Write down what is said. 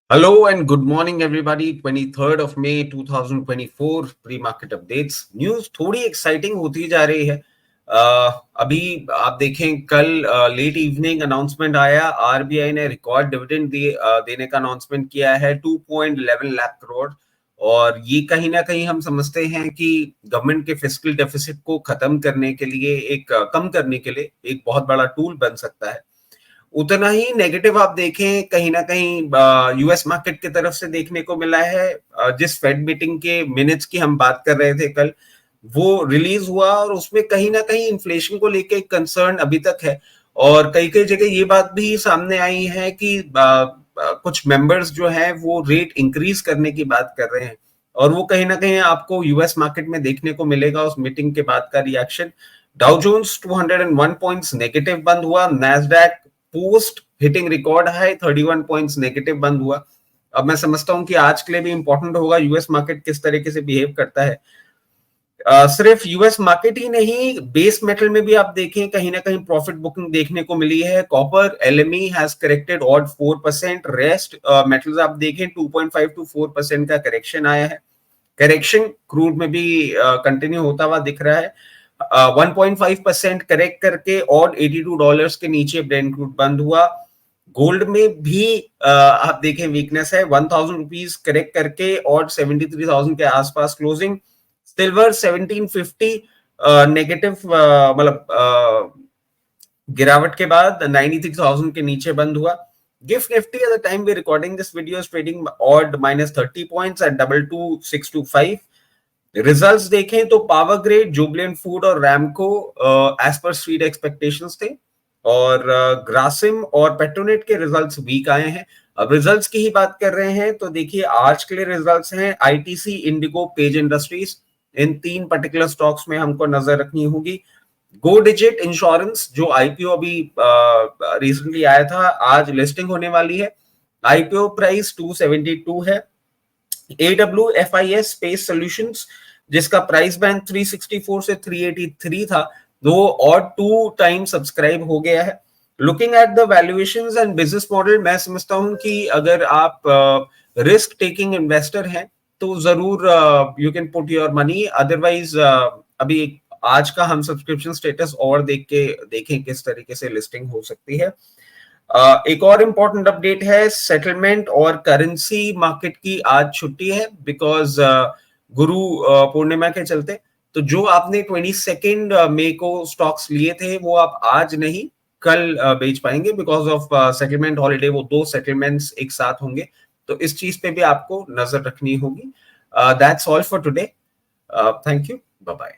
Hello and good morning, everybody. 23rd of May 2024 pre-market updates. News थोड़ी exciting होती जा रही है। अभी आप देखें कल लेट इवनिंग अनाउंसमेंट आया, आरबीआई ने रिकॉर्ड डिविडेंड देने का अनाउंसमेंट किया है 2.11 लाख करोड़। और ये कहीं ना कहीं हम समझते हैं कि गवर्नमेंट के फिस्कल डेफिसिट को खत्म करने के लिए कम करने के लिए एक बहुत बड़ा टूल बन सकता है। उतना ही नेगेटिव आप देखें कहीं ना कहीं यूएस मार्केट की तरफ से देखने को मिला है। जिस फेड मीटिंग के मिनट्स की हम बात कर रहे थे कल, वो रिलीज हुआ और उसमें कहीं ना कहीं इन्फ्लेशन को लेके एक कंसर्न अभी तक है। और कई कई जगह ये बात भी सामने आई है कि कुछ मेंबर्स जो हैं वो रेट इंक्रीज करने की बात कर रहे हैं। और वो कहीं ना कहीं आपको यूएस मार्केट में देखने को मिलेगा उस मीटिंग के बाद का reaction. Dow Jones 201 points negative बंद हुआ। Nasdaq post hitting record high 31 points negative बंद हुआ। अब मैं समझता हूं कि आज के लिए भी इंपॉर्टेंट होगा यूएस मार्केट किस तरीके से बिहेव करता है। सिर्फ यूएस मार्केट ही नहीं, बेस मेटल में भी आप देखें कहीं ना कहीं प्रॉफिट बुकिंग देखने को मिली है। Copper LME has corrected odd 4%। Rest metals आप देखें 2.5 to 4% का करेक्शन आया है। करेक्शन क्रूड में भी कंटिन्यू होता हुआ दिख रहा है। 1.5% करेक्ट करके ऑड $82 के नीचे ब्रेंट क्रूड बंद हुआ। गोल्ड में भी आप देखें वीकनेस है, 1000 रुपीज करेक्ट करके ऑड 73,000 के आसपास क्लोजिंग। सिल्वर 1750 नेगेटिव मतलब गिरावट के बाद 93,000 के नीचे बंद हुआ। Gift Nifty at the time we recording this video is trading odd -30 points at 22625। Results देखें तो पावर ग्रिड, जुबिलेंट फूड और Ramco as per street expectations थे। और ग्रासिम और पेट्रोनेट के रिजल्ट्स वीक आए हैं। अब रिजल्ट्स की ही बात कर रहे हैं तो देखिए आज के लिए रिजल्ट्स हैं आईटीसी, इंडिगो, पेज इंडस्ट्रीज। इन तीन पर्टिकुलर स्टॉक्स में हमको नजर रखनी होगी। गो डिजिट इंश्योरेंस जो आईपीओ अभी रिसेंटली आया था, आज लिस्टिंग होने वाली है। आईपीओ प्राइस 272 है। AWFIS स्पेस सॉल्यूशंस जिसका प्राइस बैंड 364 से 383 था, वो और 2 टाइम सब्सक्राइब हो गया है। Looking at the valuations and business model, मैं समझता हूं कि अगर आप रिस्क टेकिंग इन्वेस्टर हैं तो जरूर you can put your money. Otherwise अभी आज का हम सब्सक्रिप्शन स्टेटस और देखें किस तरीके से लिस्टिंग हो सकती है। एक और इंपॉर्टेंट अपडेट है, सेटलमेंट और करेंसी मार्केट की आज छुट्टी है बिकॉज गुरु पूर्णिमा के चलते। तो जो आपने 22 मई को स्टॉक्स लिए थे वो आप आज नहीं कल बेच पाएंगे बिकॉज ऑफ सेटलमेंट हॉलीडे। वो 2 सेटलमेंट्स एक साथ होंगे, तो इस चीज पे भी आपको नजर रखनी होगी। That's all for today. Thank you, bye bye.